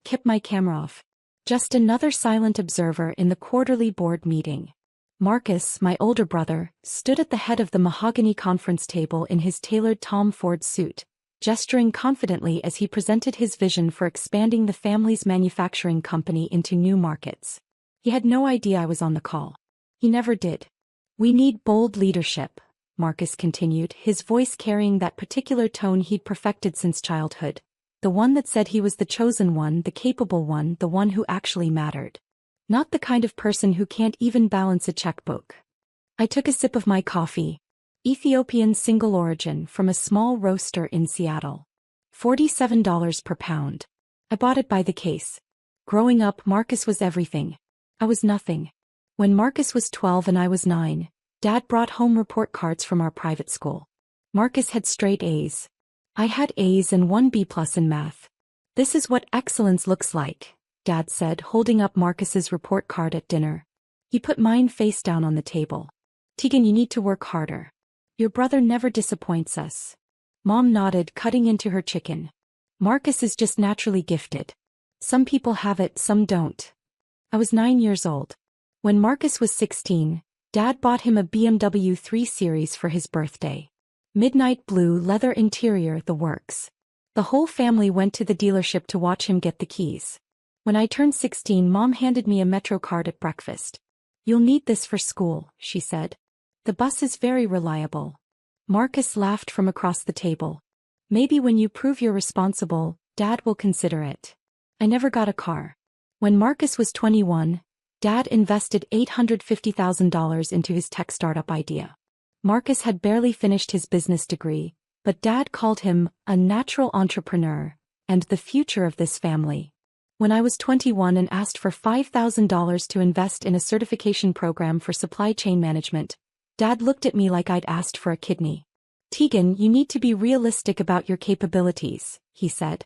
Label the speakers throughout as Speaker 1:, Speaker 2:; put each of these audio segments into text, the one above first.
Speaker 1: kept my camera off. Just another silent observer in the quarterly board meeting. Marcus, my older brother, stood at the head of the mahogany conference table in his tailored Tom Ford suit, gesturing confidently as he presented his vision for expanding the family's manufacturing company into new markets. He had no idea I was on the call. He never did. "We need bold leadership," Marcus continued, his voice carrying that particular tone he'd perfected since childhood. The one that said he was the chosen one, the capable one, the one who actually mattered. Not the kind of person who can't even balance a checkbook. I took a sip of my coffee. Ethiopian single origin from a small roaster in Seattle. $47 per pound. I bought it by the case. Growing up, Marcus was everything. I was nothing. When Marcus was 12 and I was 9, Dad brought home report cards from our private school. Marcus had straight A's. I had A's and 1 B+ in math. "This is what excellence looks like," Dad said, holding up Marcus's report card at dinner. He put mine face down on the table. "Tegan, you need to work harder. Your brother never disappoints us." Mom nodded, cutting into her chicken. "Marcus is just naturally gifted. Some people have it, some don't." I was 9 years old. When Marcus was 16, Dad bought him a BMW 3 Series for his birthday. Midnight blue, leather interior, the works. The whole family went to the dealership to watch him get the keys. When I turned 16, Mom handed me a Metro card at breakfast. "You'll need this for school," she said. "The bus is very reliable." Marcus laughed from across the table. "Maybe when you prove you're responsible, Dad will consider it." I never got a car. When Marcus was 21, Dad invested $850,000 into his tech startup idea. Marcus had barely finished his business degree, but Dad called him a natural entrepreneur and the future of this family. When I was 21 and asked for $5,000 to invest in a certification program for supply chain management, Dad looked at me like I'd asked for a kidney. "Tegan, you need to be realistic about your capabilities," he said.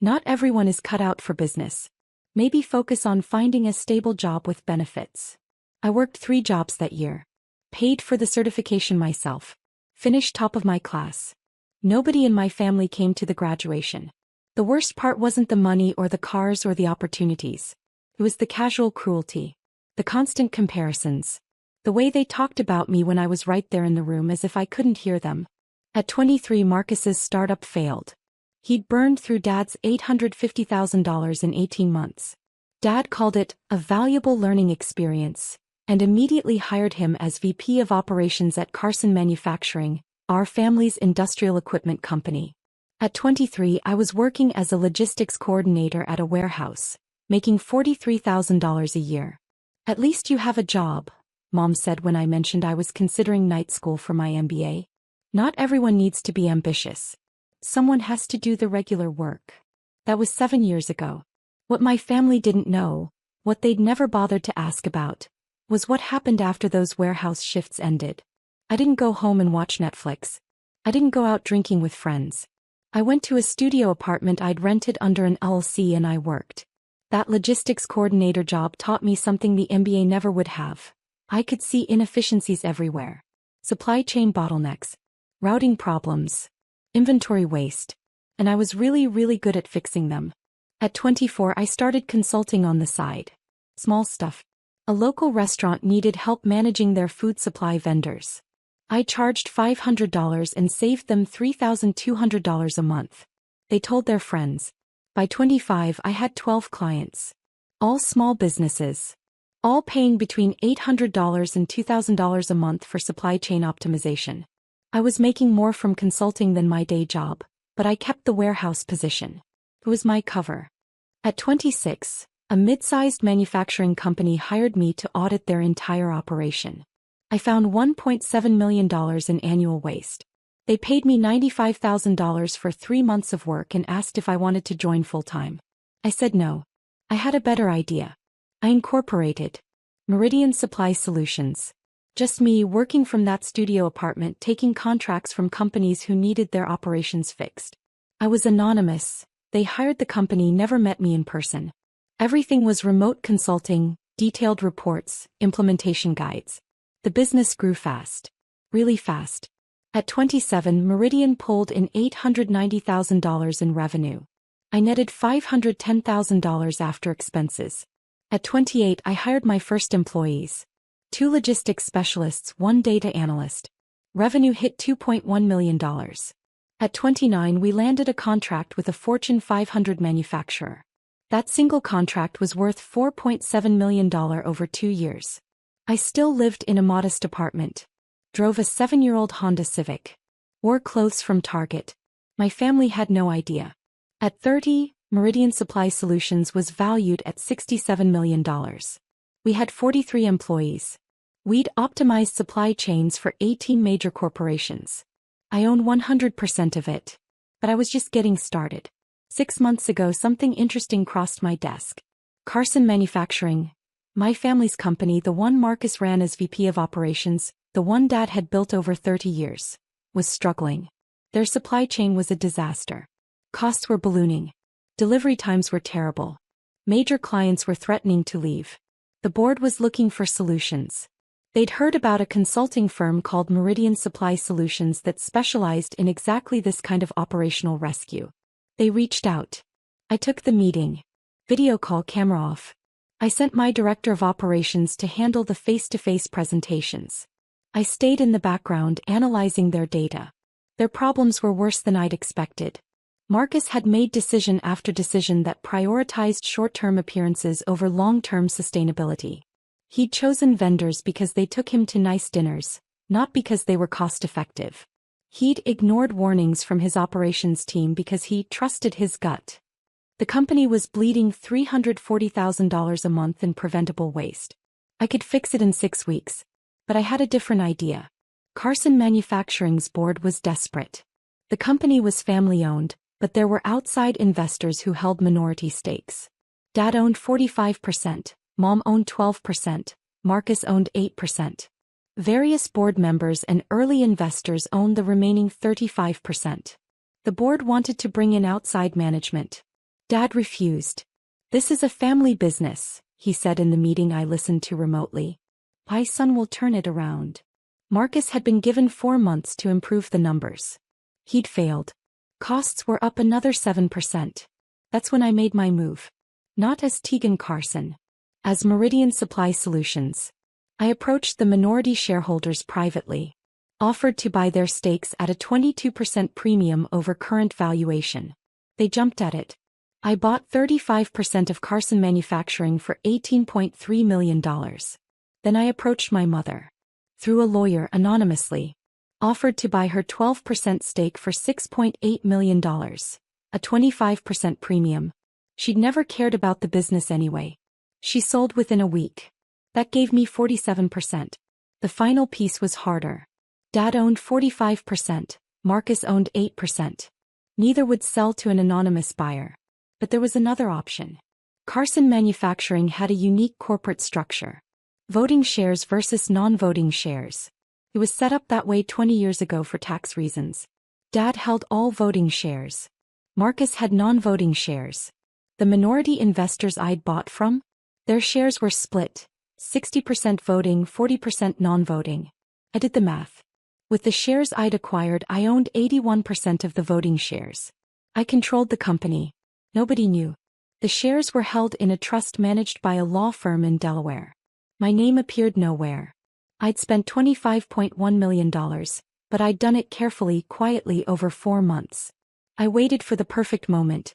Speaker 1: "Not everyone is cut out for business. Maybe focus on finding a stable job with benefits." I worked 3 jobs that year. Paid for the certification myself. Finished top of my class. Nobody in my family came to the graduation. The worst part wasn't the money or the cars or the opportunities. It was the casual cruelty. The constant comparisons. The way they talked about me when I was right there in the room as if I couldn't hear them. At 23, Marcus's startup failed. He'd burned through Dad's $850,000 in 18 months. Dad called it a valuable learning experience, and immediately hired him as VP of Operations at Carson Manufacturing, our family's industrial equipment company. At 23, I was working as a logistics coordinator at a warehouse, making $43,000 a year. "At least you have a job," Mom said when I mentioned I was considering night school for my MBA. "Not everyone needs to be ambitious. Someone has to do the regular work." That was 7 years ago. What my family didn't know, what they'd never bothered to ask about, was what happened after those warehouse shifts ended. I didn't go home and watch Netflix. I didn't go out drinking with friends. I went to a studio apartment I'd rented under an LLC and I worked. That logistics coordinator job taught me something the MBA never would have. I could see inefficiencies everywhere. Supply chain bottlenecks, routing problems, inventory waste. And I was really good at fixing them. At 24, I started consulting on the side. Small stuff. A local restaurant needed help managing their food supply vendors. I charged $500 and saved them $3,200 a month. They told their friends. By 25, I had 12 clients. All small businesses. All paying between $800 and $2,000 a month for supply chain optimization. I was making more from consulting than my day job, but I kept the warehouse position. It was my cover. At 26, a mid-sized manufacturing company hired me to audit their entire operation. I found $1.7 million in annual waste. They paid me $95,000 for 3 months of work and asked if I wanted to join full-time. I said no. I had a better idea. I incorporated Meridian Supply Solutions. Just me working from that studio apartment, taking contracts from companies who needed their operations fixed. I was anonymous. They hired the company, never met me in person. Everything was remote consulting, detailed reports, implementation guides. The business grew fast. Really fast. At 27, Meridian pulled in $890,000 in revenue. I netted $510,000 after expenses. At 28, I hired my first employees. 2 logistics specialists, 1 data analyst. Revenue hit $2.1 million. At 29, we landed a contract with a Fortune 500 manufacturer. That single contract was worth $4.7 million over 2 years. I still lived in a modest apartment. Drove a 7-year-old Honda Civic. Wore clothes from Target. My family had no idea. At 30, Meridian Supply Solutions was valued at $67 million. We had 43 employees. We'd optimized supply chains for 18 major corporations. I own 100% of it. But I was just getting started. 6 months ago, something interesting crossed my desk. Carson Manufacturing, my family's company, the one Marcus ran as VP of Operations, the one Dad had built over 30 years, was struggling. Their supply chain was a disaster. Costs were ballooning. Delivery times were terrible. Major clients were threatening to leave. The board was looking for solutions. They'd heard about a consulting firm called Meridian Supply Solutions that specialized in exactly this kind of operational rescue. They reached out. I took the meeting. Video call, camera off. I sent my director of operations to handle the face-to-face presentations. I stayed in the background analyzing their data. Their problems were worse than I'd expected. Marcus had made decision after decision that prioritized short-term appearances over long-term sustainability. He'd chosen vendors because they took him to nice dinners, not because they were cost-effective. He'd ignored warnings from his operations team because he trusted his gut. The company was bleeding $340,000 a month in preventable waste. I could fix it in 6 weeks. But I had a different idea. Carson Manufacturing's board was desperate. The company was family-owned, but there were outside investors who held minority stakes. Dad owned 45%, Mom owned 12%, Marcus owned 8%. Various board members and early investors owned the remaining 35%. The board wanted to bring in outside management. Dad refused. "This is a family business," he said in the meeting I listened to remotely. "My son will turn it around." Marcus had been given 4 months to improve the numbers. He'd failed. Costs were up another 7%. That's when I made my move. Not as Tegan Carson. As Meridian Supply Solutions. I approached the minority shareholders privately. Offered to buy their stakes at a 22% premium over current valuation. They jumped at it. I bought 35% of Carson Manufacturing for $18.3 million. Then I approached my mother. Through a lawyer anonymously. Offered to buy her 12% stake for $6.8 million. A 25% premium. She'd never cared about the business anyway. She sold within a week. That gave me 47%. The final piece was harder. Dad owned 45%, Marcus owned 8%. Neither would sell to an anonymous buyer. But there was another option. Carson Manufacturing had a unique corporate structure. Voting shares versus non-voting shares. It was set up that way 20 years ago for tax reasons. Dad held all voting shares. Marcus had non-voting shares. The minority investors I'd bought from? Their shares were split. 60% voting, 40% non-voting. I did the math. With the shares I'd acquired, I owned 81% of the voting shares. I controlled the company. Nobody knew. The shares were held in a trust managed by a law firm in Delaware. My name appeared nowhere. I'd spent $25.1 million, but I'd done it carefully, quietly over 4 months. I waited for the perfect moment.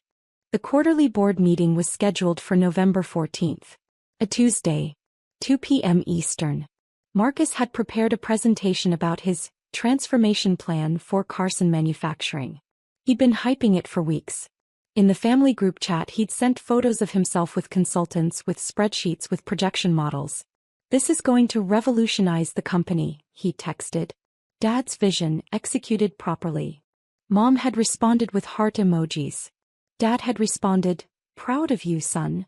Speaker 1: The quarterly board meeting was scheduled for November 14th. A Tuesday. 2 p.m. Eastern. Marcus had prepared a presentation about his transformation plan for Carson Manufacturing. He'd been hyping it for weeks. In the family group chat, he'd sent photos of himself with consultants, with spreadsheets, with projection models. "This is going to revolutionize the company," he texted. Dad's vision, executed properly. Mom had responded with heart emojis. Dad had responded, "Proud of you, son."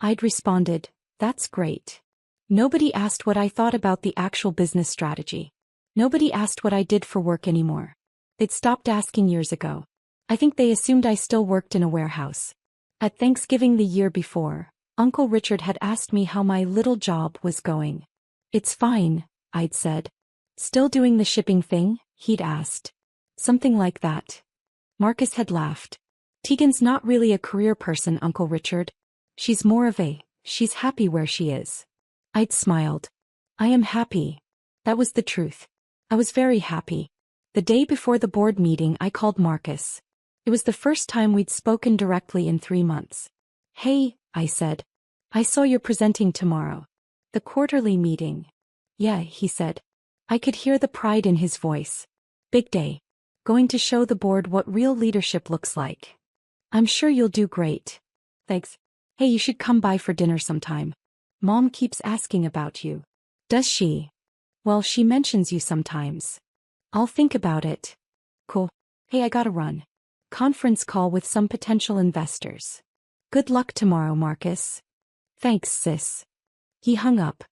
Speaker 1: I'd responded, "That's great." Nobody asked what I thought about the actual business strategy. Nobody asked what I did for work anymore. They'd stopped asking years ago. I think they assumed I still worked in a warehouse. At Thanksgiving the year before, Uncle Richard had asked me how my little job was going. "It's fine," I'd said. "Still doing the shipping thing?" he'd asked. "Something like that." Marcus had laughed. Tegan's not really a career person, Uncle Richard. She's happy where she is. I'd smiled. I am happy. That was the truth. I was very happy. The day before the board meeting, I called Marcus. It was the first time we'd spoken directly in 3 months. Hey, I said. I saw you're presenting tomorrow. The quarterly meeting. Yeah, he said. I could hear the pride in his voice. Big day. Going to show the board what real leadership looks like. I'm sure you'll do great. Thanks. Hey, you should come by for dinner sometime. Mom keeps asking about you. Does she? Well, she mentions you sometimes. I'll think about it. Cool. Hey, I gotta run. Conference call with some potential investors. Good luck tomorrow, Marcus. Thanks, sis. He hung up.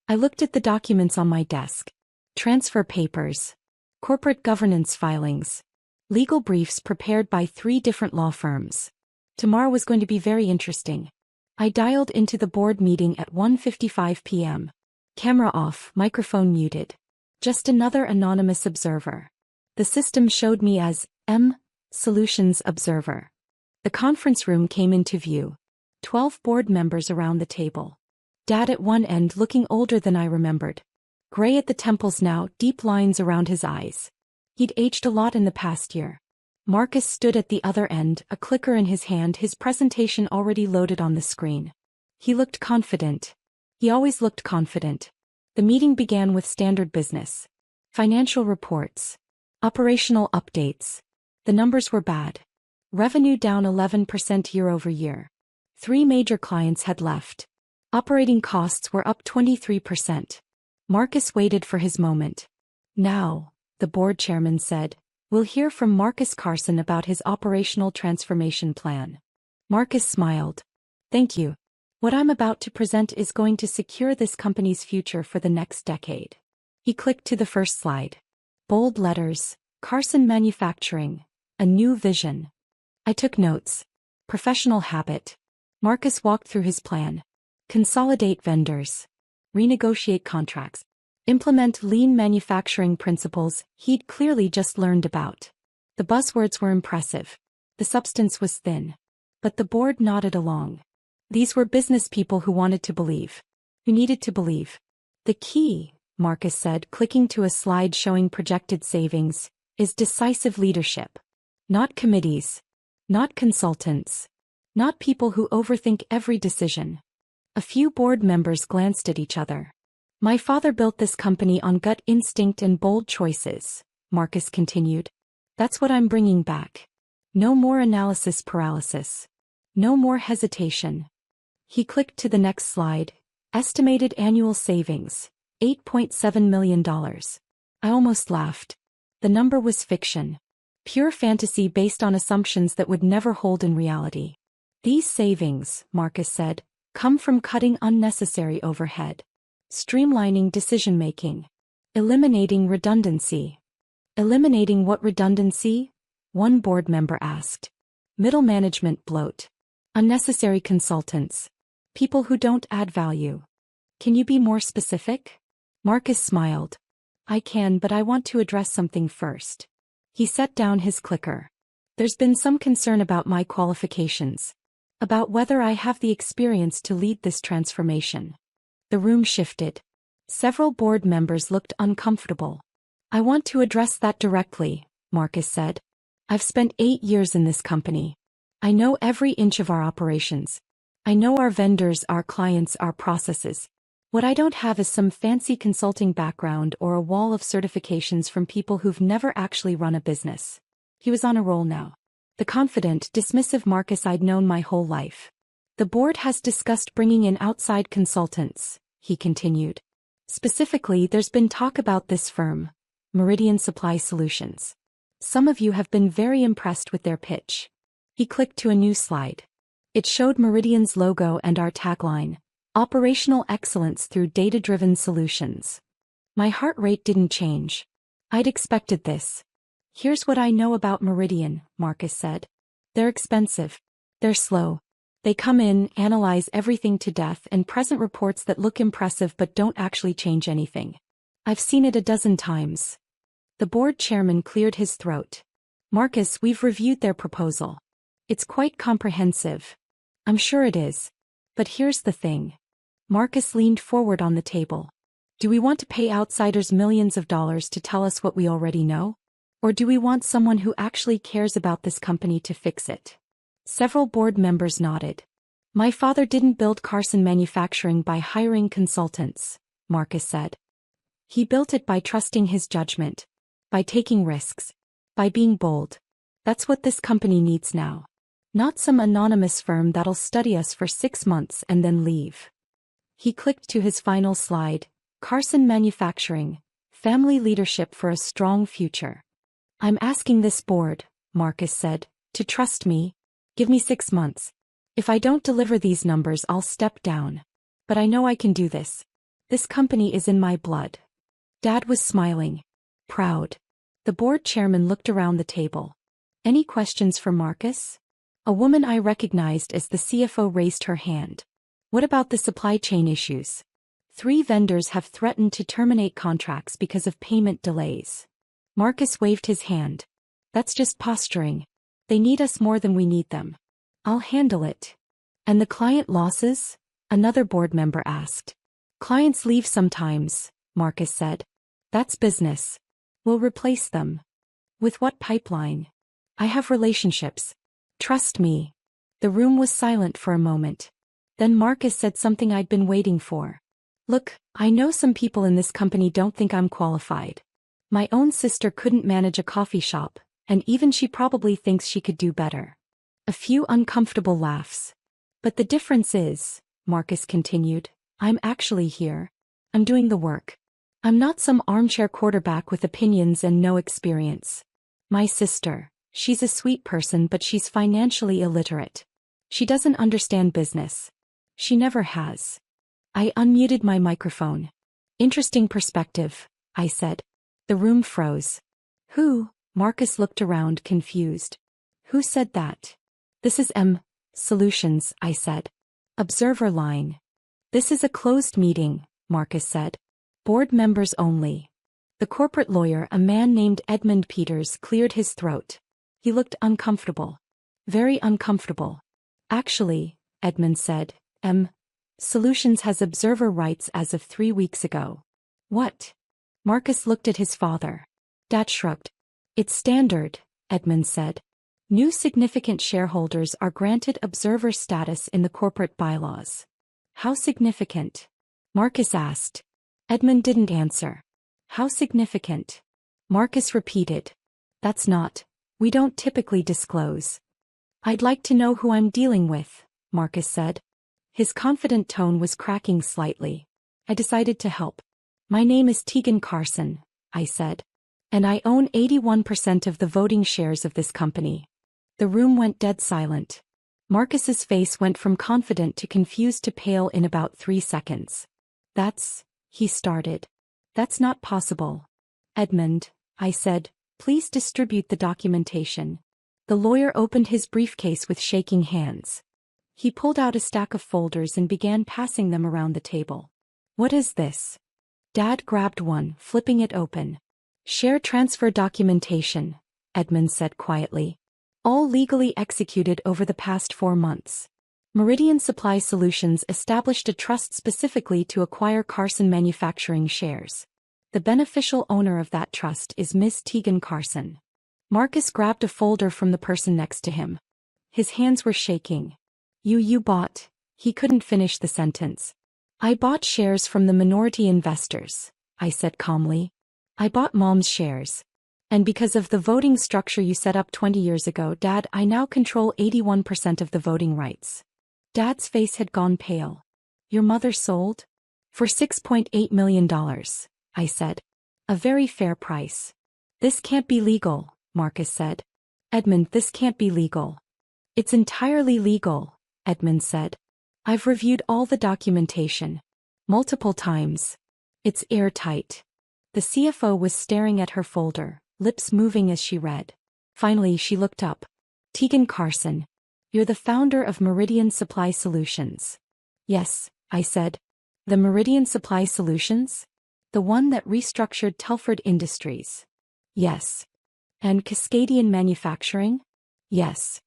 Speaker 1: I looked at the documents on my desk. Transfer papers. Corporate governance filings. Legal briefs prepared by 3 different law firms. Tomorrow was going to be very interesting. I dialed into the board meeting at 1:55 p.m. Camera off, microphone muted. Just another anonymous observer. The system showed me as M. Solutions Observer. The conference room came into view. 12 board members around the table. Dad at one end looking older than I remembered. Gray at the temples now, deep lines around his eyes. He'd aged a lot in the past year. Marcus stood at the other end, a clicker in his hand, his presentation already loaded on the screen. He looked confident. He always looked confident. The meeting began with standard business. Financial reports. Operational updates. The numbers were bad. Revenue down 11% year-over-year. 3 major clients had left. Operating costs were up 23%. Marcus waited for his moment. Now, the board chairman said, we'll hear from Marcus Carson about his operational transformation plan. Marcus smiled. Thank you. What I'm about to present is going to secure this company's future for the next decade. He clicked to the first slide. Bold letters, Carson Manufacturing, a new vision. I took notes. Professional habit. Marcus walked through his plan. Consolidate vendors. Renegotiate contracts. Implement lean manufacturing principles he'd clearly just learned about. The buzzwords were impressive. The substance was thin. But the board nodded along. These were business people who wanted to believe. Who needed to believe. The key, Marcus said, clicking to a slide showing projected savings, is decisive leadership. Not committees. Not consultants. Not people who overthink every decision. A few board members glanced at each other. My father built this company on gut instinct and bold choices, Marcus continued. That's what I'm bringing back. No more analysis paralysis. No more hesitation. He clicked to the next slide. Estimated annual savings, $8.7 million. I almost laughed. The number was fiction. Pure fantasy based on assumptions that would never hold in reality. These savings, Marcus said, come from cutting unnecessary overhead. Streamlining decision-making. Eliminating redundancy. Eliminating what redundancy? One board member asked. Middle management bloat. Unnecessary consultants. People who don't add value. Can you be more specific? Marcus smiled. I can, but I want to address something first. He set down his clicker. There's been some concern about my qualifications. About whether I have the experience to lead this transformation. The room shifted. Several board members looked uncomfortable. I want to address that directly, Marcus said. I've spent 8 years in this company. I know every inch of our operations. I know our vendors, our clients, our processes. What I don't have is some fancy consulting background or a wall of certifications from people who've never actually run a business. He was on a roll now. The confident, dismissive Marcus I'd known my whole life. The board has discussed bringing in outside consultants, he continued. Specifically, there's been talk about this firm, Meridian Supply Solutions. Some of you have been very impressed with their pitch. He clicked to a new slide. It showed Meridian's logo and our tagline, Operational Excellence Through Data-Driven Solutions. My heart rate didn't change. I'd expected this. Here's what I know about Meridian, Marcus said. They're expensive. They're slow. They come in, analyze everything to death and present reports that look impressive but don't actually change anything. I've seen it a dozen times. The board chairman cleared his throat. Marcus, we've reviewed their proposal. It's quite comprehensive. I'm sure it is. But here's the thing. Marcus leaned forward on the table. Do we want to pay outsiders millions of dollars to tell us what we already know? Or do we want someone who actually cares about this company to fix it? Several board members nodded. My father didn't build Carson Manufacturing by hiring consultants, Marcus said. He built it by trusting his judgment, by taking risks, by being bold. That's what this company needs now. Not some anonymous firm that'll study us for 6 months and then leave. He clicked to his final slide, Carson Manufacturing, Family Leadership for a Strong Future. I'm asking this board, Marcus said, to trust me. Give me 6 months. If I don't deliver these numbers, I'll step down. But I know I can do this. This company is in my blood. Dad was smiling. Proud. The board chairman looked around the table. Any questions for Marcus? A woman I recognized as the CFO raised her hand. What about the supply chain issues? 3 vendors have threatened to terminate contracts because of payment delays. Marcus waved his hand. That's just posturing. They need us more than we need them. I'll handle it. And the client losses? Another board member asked. Clients leave sometimes, Marcus said. That's business. We'll replace them. With what pipeline? I have relationships. Trust me. The room was silent for a moment. Then Marcus said something I'd been waiting for. Look, I know some people in this company don't think I'm qualified. My own sister couldn't manage a coffee shop, and even she probably thinks she could do better. A few uncomfortable laughs. But the difference is, Marcus continued, I'm actually here. I'm doing the work. I'm not some armchair quarterback with opinions and no experience. My sister, she's a sweet person, but she's financially illiterate. She doesn't understand business. She never has. I unmuted my microphone. Interesting perspective, I said. The room froze. Who? Marcus looked around confused. Who said that? This is Solutions, I said. Observer line. This is a closed meeting, Marcus said. Board members only. The corporate lawyer, a man named Edmund Peters, cleared his throat. He looked uncomfortable. Very uncomfortable. Actually, Edmund said, Solutions has observer rights as of 3 weeks ago. What? Marcus looked at his father. Dad shrugged. It's standard, Edmund said. New significant shareholders are granted observer status in the corporate bylaws. How significant? Marcus asked. Edmund didn't answer. How significant? Marcus repeated. That's not. We don't typically disclose. I'd like to know who I'm dealing with, Marcus said. His confident tone was cracking slightly. I decided to help. My name is Tegan Carson, I said. And I own 81% of the voting shares of this company. The room went dead silent. Marcus's face went from confident to confused to pale in about 3 seconds. He started. That's not possible. Edmund, I said, please distribute the documentation. The lawyer opened his briefcase with shaking hands. He pulled out a stack of folders and began passing them around the table. What is this? Dad grabbed one, flipping it open. Share transfer documentation, Edmund said quietly. All legally executed over the past 4 months. Meridian Supply Solutions established a trust specifically to acquire Carson Manufacturing shares. The beneficial owner of that trust is Miss Tegan Carson. Marcus grabbed a folder from the person next to him. His hands were shaking. You bought. He couldn't finish the sentence. I bought shares from the minority investors, I said calmly. I bought Mom's shares. And because of the voting structure you set up 20 years ago, Dad, I now control 81% of the voting rights. Dad's face had gone pale. Your mother sold? For $6.8 million, I said. A very fair price. This can't be legal, Marcus said. Edmund, this can't be legal. It's entirely legal, Edmund said. I've reviewed all the documentation. Multiple times. It's airtight. The CFO was staring at her folder, lips moving as she read. Finally she looked up. Tegan Carson. You're the founder of Meridian Supply Solutions. Yes, I said. The Meridian Supply Solutions? The one that restructured Telford Industries. Yes. And Cascadian Manufacturing? Yes.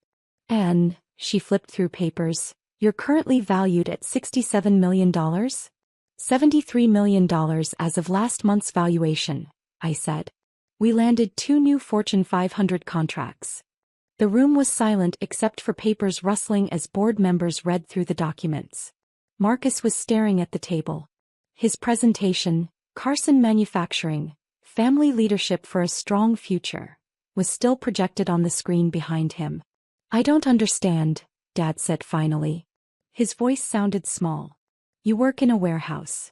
Speaker 1: And, she flipped through papers, you're currently valued at $67 million? $73 million as of last month's valuation, I said. We landed 2 new Fortune 500 contracts. The room was silent except for papers rustling as board members read through the documents. Marcus was staring at the table. His presentation, Carson Manufacturing, Family Leadership for a Strong Future, was still projected on the screen behind him. I don't understand, Dad said finally. His voice sounded small. You work in a warehouse.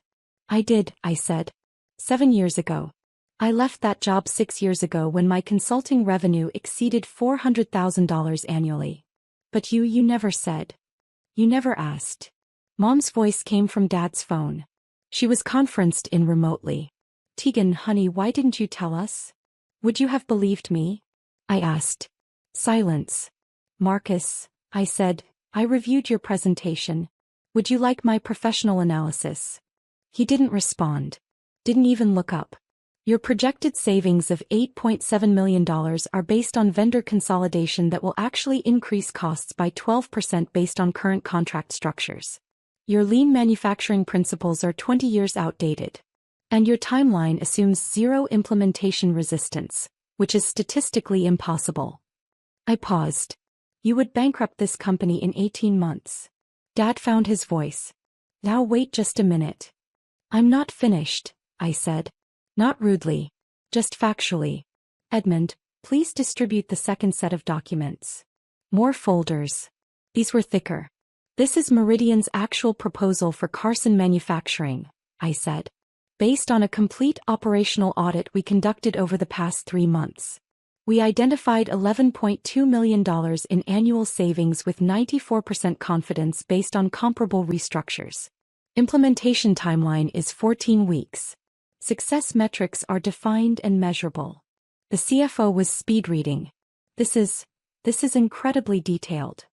Speaker 1: I did, I said. 7 years ago. I left that job 6 years ago when my consulting revenue exceeded $400,000 annually. But you never said. You never asked. Mom's voice came from Dad's phone. She was conferenced in remotely. Tegan, honey, why didn't you tell us? Would you have believed me? I asked. Silence. Marcus, I said, I reviewed your presentation. Would you like my professional analysis? He didn't respond. Didn't even look up. Your projected savings of $8.7 million are based on vendor consolidation that will actually increase costs by 12% based on current contract structures. Your lean manufacturing principles are 20 years outdated. And your timeline assumes zero implementation resistance, which is statistically impossible. I paused. You would bankrupt this company in 18 months. Dad found his voice. Now wait just a minute. I'm not finished, I said. Not rudely. Just factually. Edmund, please distribute the second set of documents. More folders. These were thicker. This is Meridian's actual proposal for Carson Manufacturing, I said. Based on a complete operational audit we conducted over the past 3 months. We identified $11.2 million in annual savings with 94% confidence based on comparable restructures. Implementation timeline is 14 weeks. Success metrics are defined and measurable. The CFO was speed reading. This is incredibly detailed.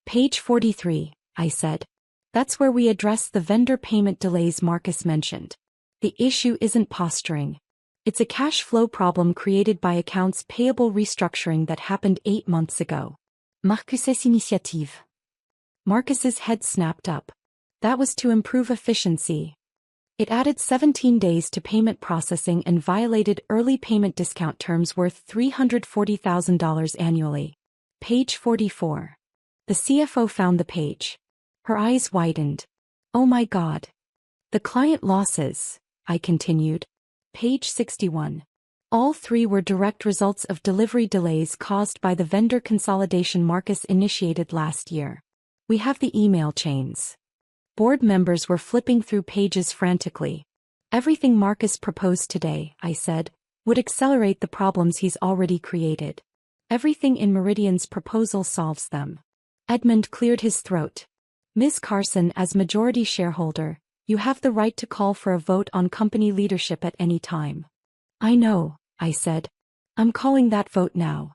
Speaker 1: Page 43, I said. That's where we address the vendor payment delays Marcus mentioned. The issue isn't posturing. It's a cash flow problem created by accounts payable restructuring that happened 8 months ago. Marcus's initiative. Marcus's head snapped up. That was to improve efficiency. It added 17 days to payment processing and violated early payment discount terms worth $340,000 annually. Page 44. The CFO found the page. Her eyes widened. Oh my God. The client losses, I continued. Page 61. All 3 were direct results of delivery delays caused by the vendor consolidation Marcus initiated last year. We have the email chains. Board members were flipping through pages frantically. Everything Marcus proposed today, I said, would accelerate the problems he's already created. Everything in Meridian's proposal solves them. Edmund cleared his throat. Ms. Carson, as majority shareholder, you have the right to call for a vote on company leadership at any time. I know, I said. I'm calling that vote now.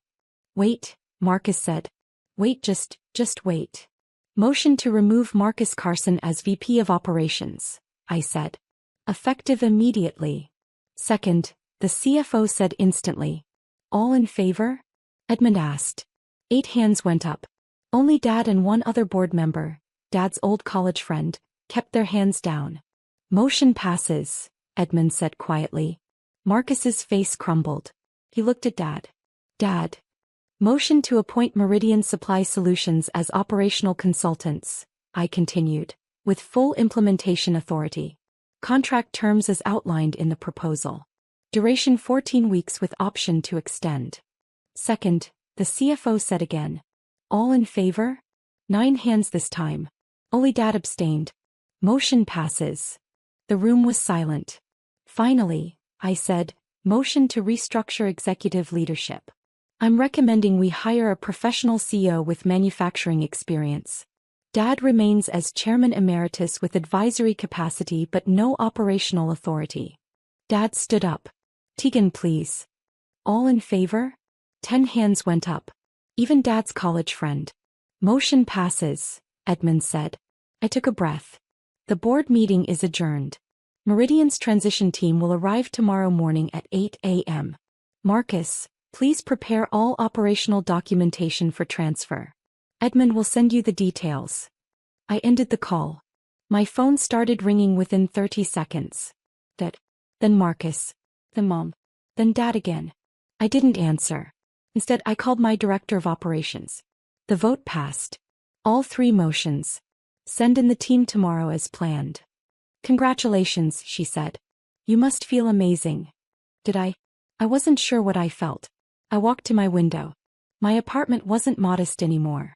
Speaker 1: Wait, Marcus said. Wait, just wait. Motion to remove Marcus Carson as VP of Operations, I said. Effective immediately. Second, the CFO said instantly. All in favor? Edmund asked. 8 hands went up. Only Dad and 1 other board member, Dad's old college friend, kept their hands down. Motion passes, Edmund said quietly. Marcus's face crumbled. He looked at Dad. Dad. Motion to appoint Meridian Supply Solutions as operational consultants, I continued, with full implementation authority. Contract terms as outlined in the proposal. Duration 14 weeks with option to extend. Second, the CFO said again. All in favor? 9 hands this time. Only Dad abstained. Motion passes. The room was silent. Finally, I said, motion to restructure executive leadership. I'm recommending we hire a professional CEO with manufacturing experience. Dad remains as chairman emeritus with advisory capacity but no operational authority. Dad stood up. Tegan, please. All in favor? 10 hands went up. Even Dad's college friend. Motion passes, Edmund said. I took a breath. The board meeting is adjourned. Meridian's transition team will arrive tomorrow morning at 8 a.m. Marcus, please prepare all operational documentation for transfer. Edmund will send you the details. I ended the call. My phone started ringing within 30 seconds. Dad. Then Marcus. Then Mom. Then Dad again. I didn't answer. Instead, I called my director of operations. The vote passed. All 3 motions. Send in the team tomorrow as planned. Congratulations, she said. You must feel amazing. Did I? I wasn't sure what I felt. I walked to my window. My apartment wasn't modest anymore.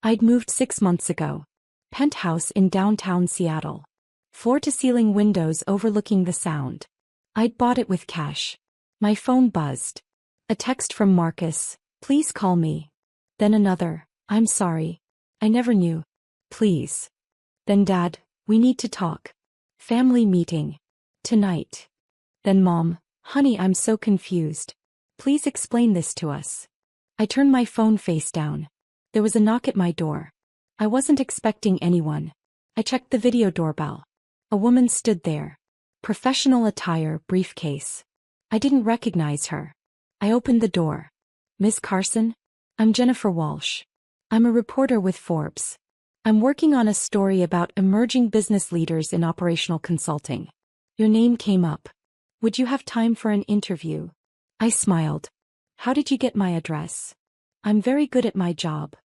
Speaker 1: I'd moved 6 months ago. Penthouse in downtown Seattle. Floor-to-ceiling windows overlooking the sound. I'd bought it with cash. My phone buzzed. A text from Marcus, please call me. Then another, I'm sorry. I never knew. Please. Then Dad, we need to talk. Family meeting. Tonight. Then Mom, honey, I'm so confused. Please explain this to us. I turned my phone face down. There was a knock at my door. I wasn't expecting anyone. I checked the video doorbell. A woman stood there. Professional attire, briefcase. I didn't recognize her. I opened the door. Miss Carson? I'm Jennifer Walsh. I'm a reporter with Forbes. I'm working on a story about emerging business leaders in operational consulting. Your name came up. Would you have time for an interview? I smiled. How did you get my address? I'm very good at my job.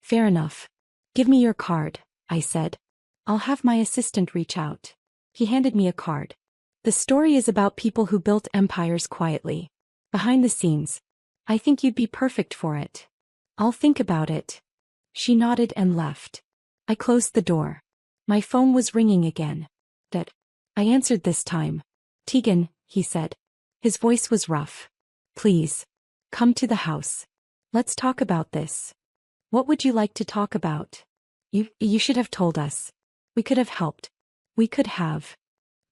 Speaker 1: Fair enough. Give me your card, I said. I'll have my assistant reach out. He handed me a card. The story is about people who built empires quietly. Behind the scenes. I think you'd be perfect for it. I'll think about it. She nodded and left. I closed the door. My phone was ringing again. Dad. I answered this time. Tegan, he said. His voice was rough. Please. Come to the house. Let's talk about this. What would you like to talk about? You should have told us. We could have helped. We could have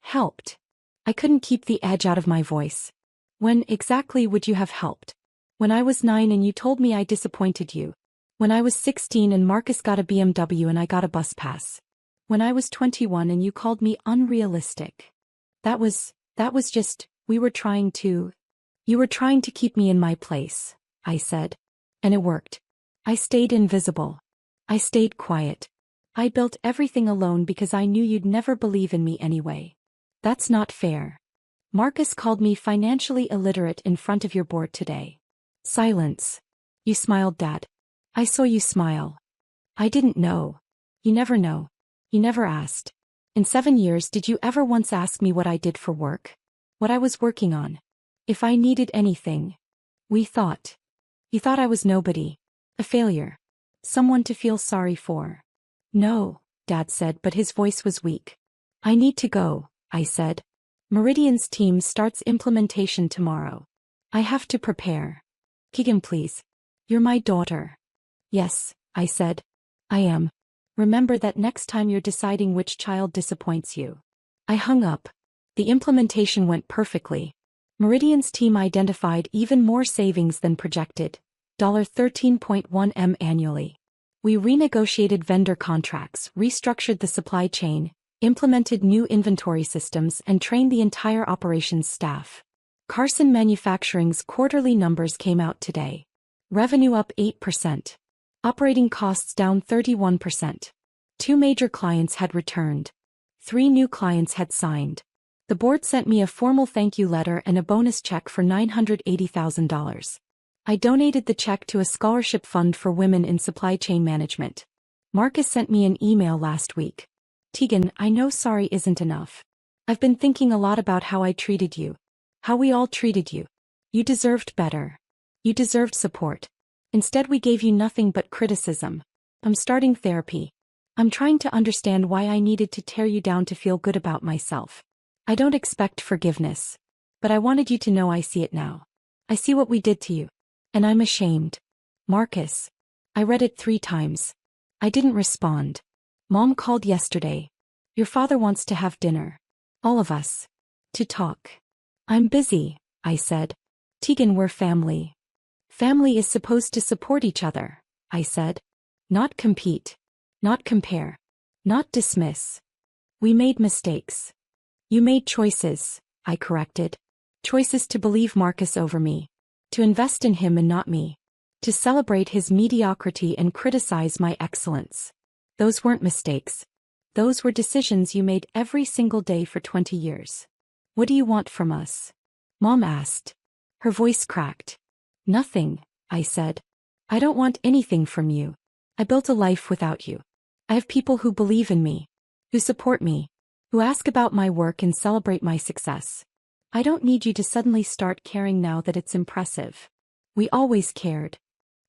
Speaker 1: helped. I couldn't keep the edge out of my voice. When exactly would you have helped? When I was 9 and you told me I disappointed you. When I was 16 and Marcus got a BMW and I got a bus pass. When I was 21 and you called me unrealistic. That was just, you were trying to keep me in my place, I said. And it worked. I stayed invisible. I stayed quiet. I built everything alone because I knew you'd never believe in me anyway. That's not fair. Marcus called me financially illiterate in front of your board today. Silence. You smiled, Dad. I saw you smile. I didn't know. You never know. You never asked. In 7 years, did you ever once ask me what I did for work? What I was working on? If I needed anything? You thought I was nobody. A failure. Someone to feel sorry for. No, Dad said, but his voice was weak. I need to go, I said. Meridian's team starts implementation tomorrow. I have to prepare. Keegan, please. You're my daughter. Yes, I said. I am. Remember that next time you're deciding which child disappoints you. I hung up. The implementation went perfectly. Meridian's team identified even more savings than projected. $13.1 million annually. We renegotiated vendor contracts, restructured the supply chain, implemented new inventory systems, and trained the entire operations staff. Carson Manufacturing's quarterly numbers came out today. Revenue up 8%. Operating costs down 31%. 2 major clients had returned. 3 new clients had signed. The board sent me a formal thank you letter and a bonus check for $980,000. I donated the check to a scholarship fund for women in supply chain management. Marcus sent me an email last week. Tegan, I know sorry isn't enough. I've been thinking a lot about how I treated you. How we all treated you. You deserved better. You deserved support. Instead, we gave you nothing but criticism. I'm starting therapy. I'm trying to understand why I needed to tear you down to feel good about myself. I don't expect forgiveness. But I wanted you to know I see it now. I see what we did to you. And I'm ashamed. Marcus. I read it 3 times. I didn't respond. Mom called yesterday. Your father wants to have dinner. All of us. To talk. I'm busy, I said. Tegan, we're family. Family is supposed to support each other, I said. Not compete. Not compare. Not dismiss. We made mistakes. You made choices, I corrected. Choices to believe Marcus over me. To invest in him and not me. to celebrate his mediocrity and criticize my excellence. Those weren't mistakes. Those were decisions you made every single day for 20 years. What do you want from us? Mom asked. Her voice cracked. Nothing, I said. I don't want anything from you. I built a life without you. I have people who believe in me, who support me, who ask about my work and celebrate my success. I don't need you to suddenly start caring now that it's impressive. We always cared.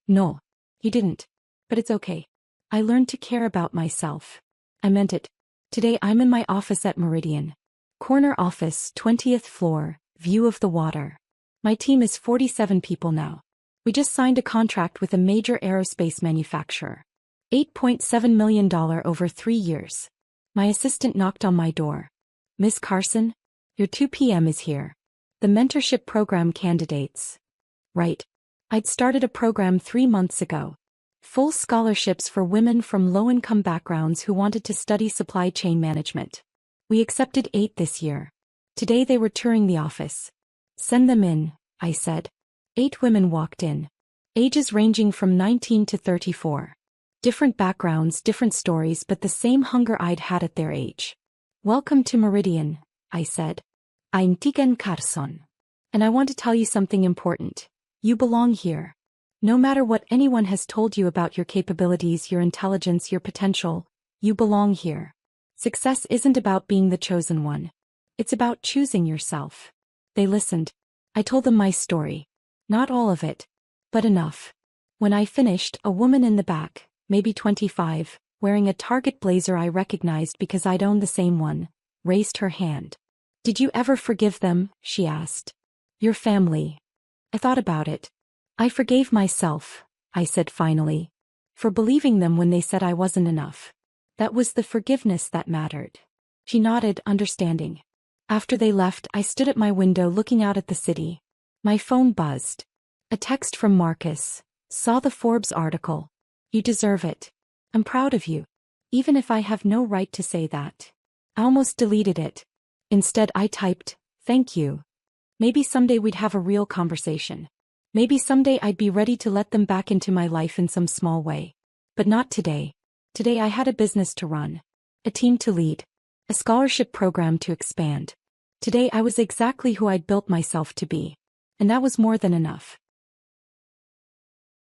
Speaker 1: No, you didn't. But it's okay. I learned to care about myself. I meant it. Today I'm in my office at Meridian. Corner office, 20th floor, view of the water. My team is 47 people now. We just signed a contract with a major aerospace manufacturer. $8.7 million over 3 years. My assistant knocked on my door. Miss Carson? Your 2 p.m. is here. The mentorship program candidates. Right. I'd started a program 3 months ago. Full scholarships for women from low-income backgrounds who wanted to study supply chain management. We accepted 8 this year. Today they were touring the office. Send them in, I said. 8 women walked in. Ages ranging from 19 to 34. Different backgrounds, different stories, but the same hunger I'd had at their age. Welcome to Meridian, I said. I'm Tigen Carson. And I want to tell you something important. You belong here. No matter what anyone has told you about your capabilities, your intelligence, your potential, you belong here. Success isn't about being the chosen one. It's about choosing yourself. They listened. I told them my story. Not all of it, but enough. When I finished, a woman in the back, maybe 25, wearing a Target blazer I recognized because I'd owned the same one, raised her hand. Did you ever forgive them? She asked. Your family. I thought about it. I forgave myself, I said finally, for believing them when they said I wasn't enough. That was the forgiveness that mattered. She nodded, understanding. After they left, I stood at my window looking out at the city. My phone buzzed. A text from Marcus. Saw the Forbes article. You deserve it. I'm proud of you. Even if I have no right to say that. I almost deleted it. Instead I typed, thank you. Maybe someday we'd have a real conversation. Maybe someday I'd be ready to let them back into my life in some small way. But not today. Today I had a business to run. A team to lead. A scholarship program to expand. Today I was exactly who I'd built myself to be. And that was more than enough.